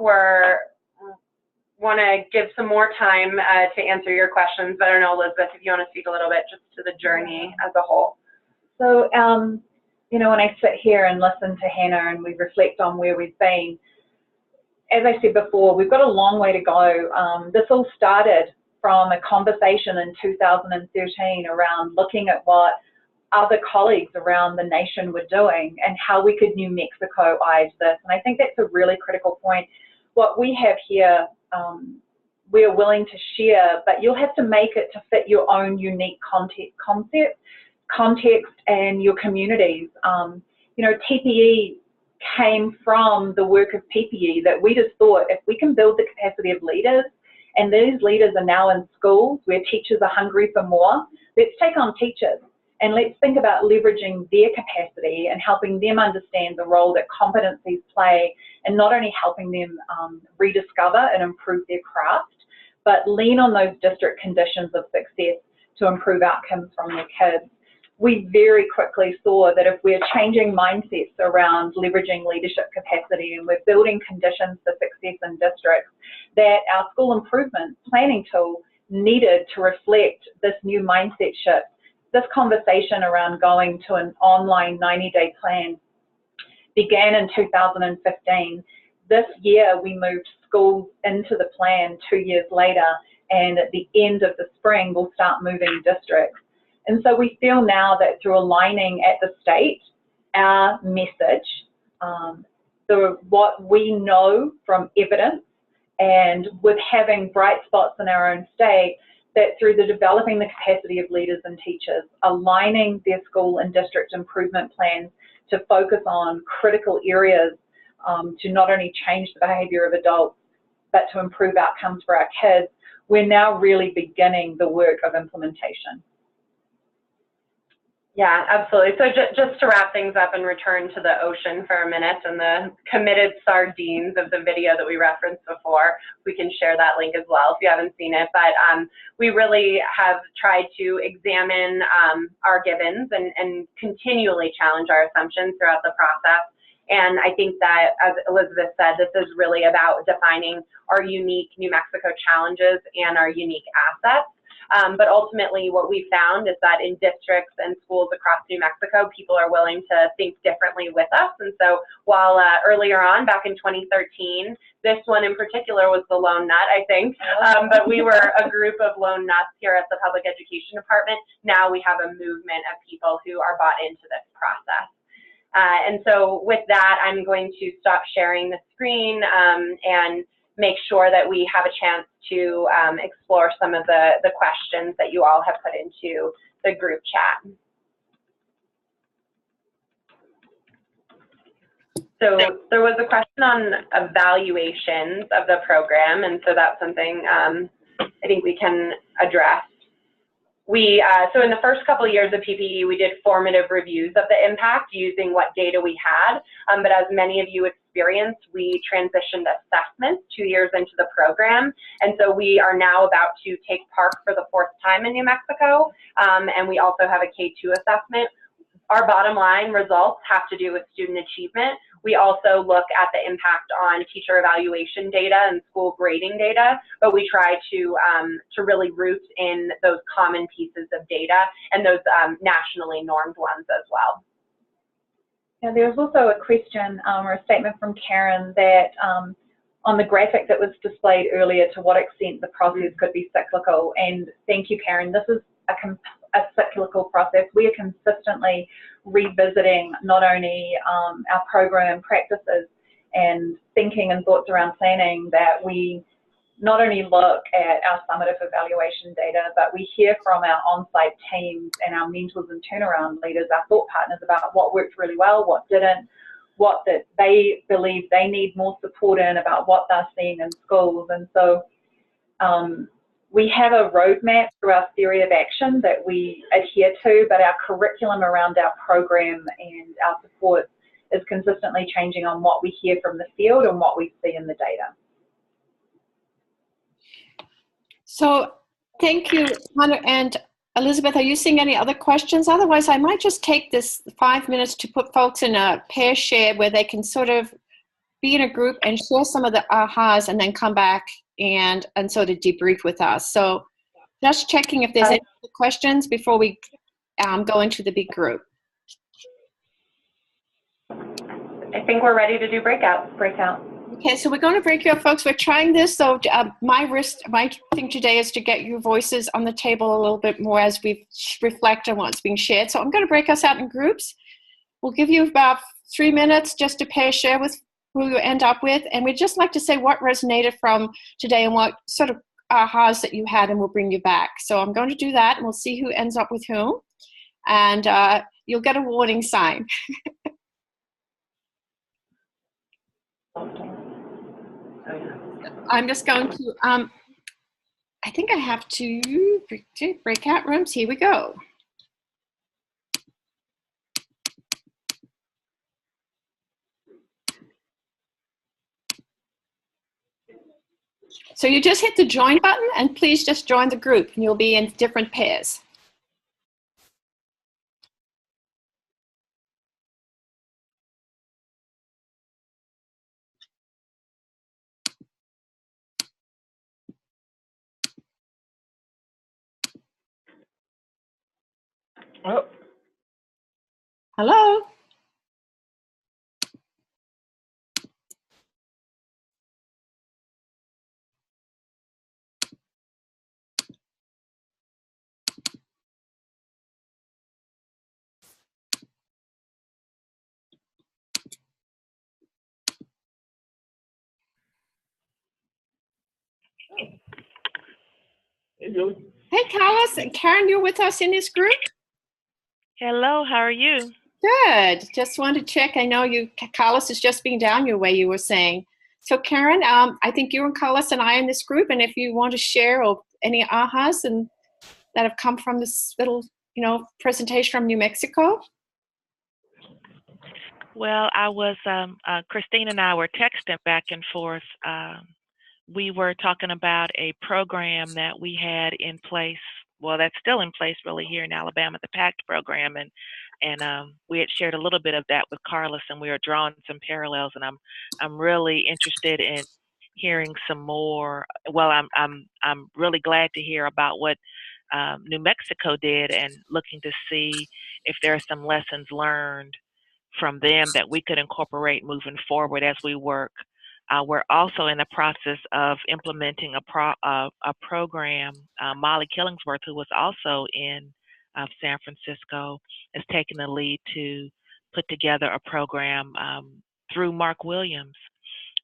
S3: want to give some more time to answer your questions, but I don't know, Elizabeth, if you want to speak a little bit just to the journey as a whole.
S2: So, when I sit here and listen to Hannah and we reflect on where we've been, as I said before, we've got a long way to go. This all started from a conversation in 2013 around looking at what other colleagues around the nation were doing and how we could New Mexico-ize this. And I think that's a really critical point. What we have here, we are willing to share, but you'll have to make it to fit your own unique context and your communities. TPE came from the work of PPE, that we just thought, if we can build the capacity of leaders, and these leaders are now in schools where teachers are hungry for more, let's take on teachers and let's think about leveraging their capacity and helping them understand the role that competencies play, and not only helping them rediscover and improve their craft, but lean on those district conditions of success to improve outcomes from their kids. We very quickly saw that if we're changing mindsets around leveraging leadership capacity and we're building conditions for success in districts, that our school improvement planning tool needed to reflect this new mindset shift. This conversation around going to an online 90-day plan began in 2015. This year, we moved schools into the plan 2 years later, and at the end of the spring, we'll start moving districts. And so we feel now that through aligning at the state, our message, what we know from evidence, and with having bright spots in our own state, that through the developing the capacity of leaders and teachers, aligning their school and district improvement plans to focus on critical areas to not only change the behavior of adults, but to improve outcomes for our kids, we're now really beginning the work of implementation.
S3: Yeah, absolutely. So just to wrap things up and return to the ocean for a minute and the committed sardines of the video that we referenced before, we can share that link as well if you haven't seen it. But we really have tried to examine our givens and continually challenge our assumptions throughout the process. And I think that, as Elizabeth said, this is really about defining our unique New Mexico challenges and our unique assets. But ultimately, what we found is that in districts and schools across New Mexico, people are willing to think differently with us. And so while earlier on, back in 2013, this one in particular was the lone nut, I think, but we were a group of lone nuts here at the Public Education Department. Now we have a movement of people who are bought into this process. And so with that, I'm going to stop sharing the screen and make sure that we have a chance to explore some of the questions that you all have put into the group chat. So there was a question on evaluations of the program, and so that's something I think we can address. So in the first couple of years of PPE, we did formative reviews of the impact using what data we had, but as many of you experienced, we transitioned assessments 2 years into the program, and so we are now about to take PARCC for the 4th time in New Mexico, and we also have a K2 assessment. Our bottom line results have to do with student achievement. We also look at the impact on teacher evaluation data and school grading data, but we try to really root in those common pieces of data and those nationally normed ones as well.
S2: Yeah, there was also a question or a statement from Karen that on the graphic that was displayed earlier, to what extent the process could be cyclical. And thank you, Karen. This is a cyclical process. We are consistently revisiting not only our program practices and thinking and thoughts around planning, that we not only look at our summative evaluation data, but we hear from our on-site teams and our mentors and turnaround leaders, our thought partners, about what worked really well, what didn't, what that they believe they need more support in, about what they're seeing in schools. And so we have a roadmap through our theory of action that we adhere to, but our curriculum around our program and our support is consistently changing on what we hear from the field and what we see in the data.
S1: So thank you, Hannah and Elizabeth. Are you seeing any other questions? Otherwise, I might just take this 5 minutes to put folks in a pair share where they can sort of be in a group and share some of the ahas and then come back and sort of debrief with us. So just checking if there's any other questions before we go into the big group.
S3: I think we're ready to do breakout.
S1: Okay, so we're going to break you up, folks. We're trying this. So my thing today is to get your voices on the table a little bit more as we reflect on what's being shared. So I'm going to break us out in groups. We'll give you about 3 minutes just to pair share with who you end up with. And we'd just like to say what resonated from today and what sort of ahas that you had, and we'll bring you back. So I'm going to do that, and we'll see who ends up with whom. And you'll get a warning sign. I'm just going to, I think I have to breakout rooms. Here we go. So you just hit the join button, and please just join the group, and you'll be in different pairs.
S3: Oh.
S1: Hello?
S6: Hey, Julie.
S1: Hey, Carlos and Karen, you're with us in this group?
S7: Hello, how are you?
S1: Good. Just wanted to check. I know Carlos is just being down your way, you were saying. So Karen, I think you and Carlos and I are in this group, and if you want to share or any ahas and that have come from this little, presentation from New Mexico.
S7: Well, I was, Christine and I were texting back and forth. We were talking about a program that we had in place. Well, that's still in place really here in Alabama, the PACT program. And we had shared a little bit of that with Carlos, and we were drawing some parallels, and I'm really interested in hearing some more. Well, I'm really glad to hear about what New Mexico did, and looking to see if there are some lessons learned from them that we could incorporate moving forward as we work. We're also in the process of implementing a program. Molly Killingsworth, who was also in San Francisco, is taking the lead to put together a program through Mark Williams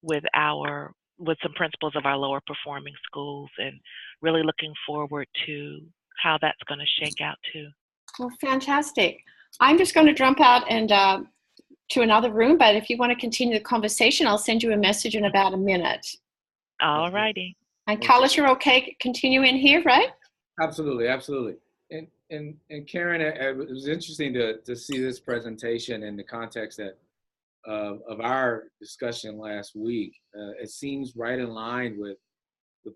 S7: with some principals of our lower performing schools, and really looking forward to how that's going to shake out too.
S1: Well, fantastic. I'm just going to jump out and to another room, but if you want to continue the conversation, I'll send you a message in about a minute.
S7: All righty.
S1: And Carlos, you're okay continuing here, right?
S6: Absolutely. And Karen, it was interesting to see this presentation in the context of our discussion last week. It seems right in line with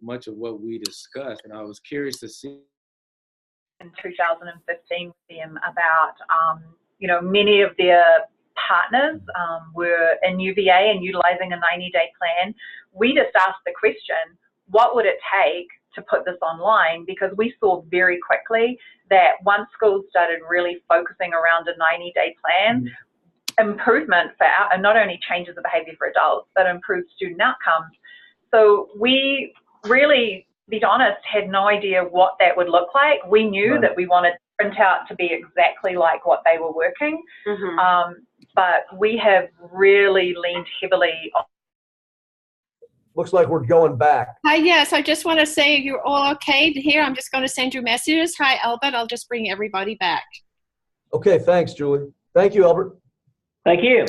S6: much of what we discussed, and I was curious to see
S2: in 2015 with them about, many of their partners were in UVA and utilising a 90-day plan, we just asked the question, what would it take to put this online? Because we saw very quickly that once schools started really focusing around a 90-day plan, improvement for not only changes of behaviour for adults, but improved student outcomes. So we really, to be honest, had no idea what that would look like. We knew that we wanted printout to be exactly like what they were working, but we have really leaned heavily on.
S4: Looks like we're going back.
S1: Hi, yes, I just want to say you're all okay here. I'm just going to send you messages. Hi, Albert. I'll just bring everybody back.
S4: Okay, thanks, Julie. Thank you, Albert.
S8: Thank you.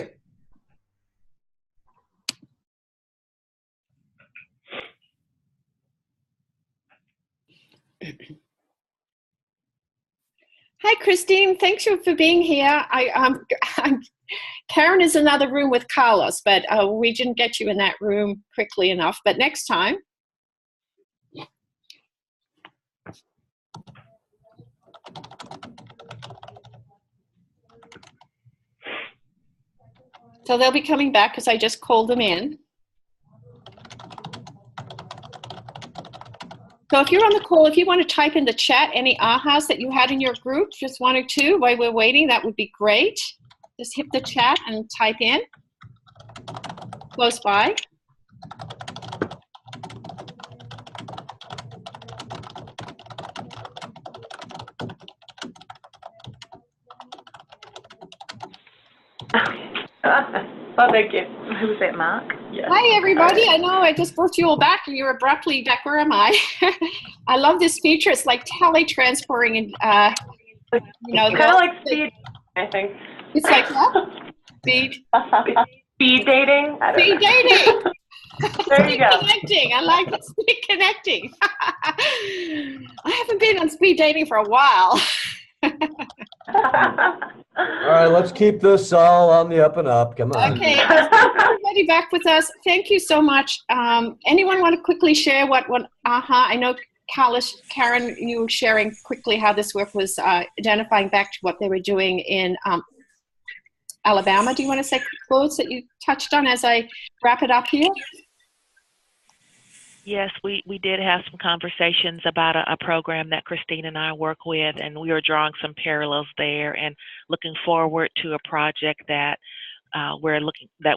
S1: Hi, Christine. Thanks for being here. Karen is in another room with Carlos, but we didn't get you in that room quickly enough. But next time. So they'll be coming back because I just called them in. So if you're on the call, if you want to type in the chat any ahas that you had in your group, just one or two while we're waiting, that would be great. Just hit the chat and type in. Close by.
S2: Oh, thank you. Who was that, Mark?
S1: Yes. Hi, everybody. I know I just brought you all back and you're abruptly back. Where am I? I love this feature. It's like tele-transferring and, you know.
S3: Kind of like speed, I think.
S1: It's like what? Speed?
S3: Speed dating?
S1: Speed dating.
S3: There you go.
S1: Connecting. I like it. Speed connecting. I haven't been on speed dating for a while.
S4: All right, let's keep this all on the up and up. Come on.
S1: Okay, everybody back with us. Thank you so much. Anyone want to quickly share what AHA? I know Carlos, Karen, you were sharing quickly how this work was identifying back to what they were doing in Alabama. Do you want to say quotes that you touched on as I wrap it up here?
S7: Yes, we did have some conversations about a program that Christine and I work with, and we were drawing some parallels there and looking forward to a project that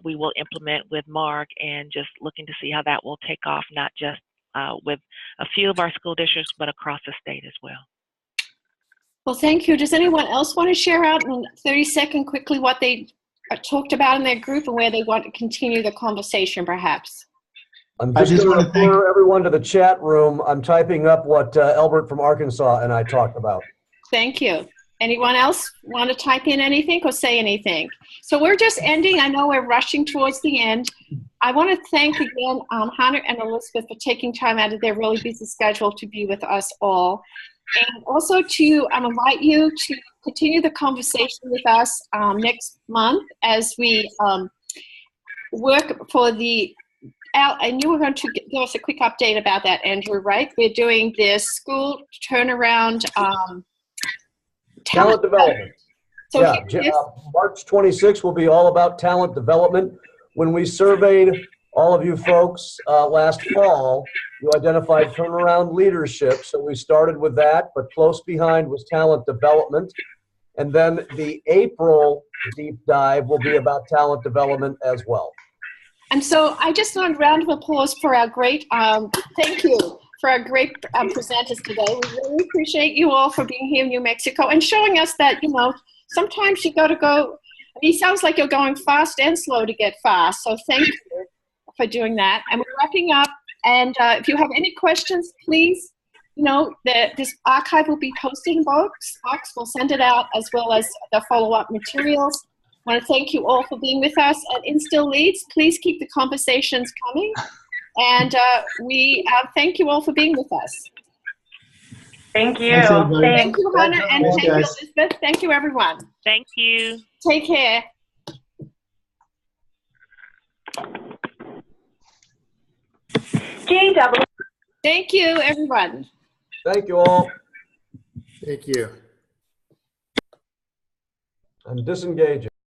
S7: we will implement with Mark, and just looking to see how that will take off, not just with a few of our school districts, but across the state as well.
S1: Well, thank you. Does anyone else want to share out in 30 seconds quickly what they talked about in their group and where they want to continue the conversation, perhaps?
S4: I'm just going to refer everyone to the chat room. I'm typing up what Albert from Arkansas and I talked about.
S1: Thank you. Anyone else want to type in anything or say anything? So we're just ending. I know we're rushing towards the end. I want to thank again Hannah and Elizabeth for taking time out of their really busy schedule to be with us all. And also to invite you to continue the conversation with us next month as we work for the and you were going to give us a quick update about that, Andrew, right? We're doing this school turnaround
S4: talent development.
S1: So
S4: yeah, March 26th will be all about talent development. When we surveyed all of you folks last fall, you identified turnaround leadership. So we started with that, but close behind was talent development. And then the April deep dive will be about talent development as well.
S1: And so I just want a round of applause for our great, thank you for our great presenters today. We really appreciate you all for being here in New Mexico and showing us that, you know, sometimes you got to go, it sounds like you're going fast and slow to get fast. So thank you for doing that. And we're wrapping up. And if you have any questions, please, you know, this archive will be posted in box. We'll send it out as well as the follow-up materials. I want to thank you all for being with us at NSTIL Leads. Please keep the conversations coming. And we thank you all for being with us.
S3: Thank you.
S1: Thank you, Hannah, and thank you, Elizabeth. Thank you, everyone.
S7: Thank you.
S1: Take care.
S3: GW.
S1: Thank you, everyone.
S4: Thank you all.
S9: Thank you.
S4: I'm disengaging.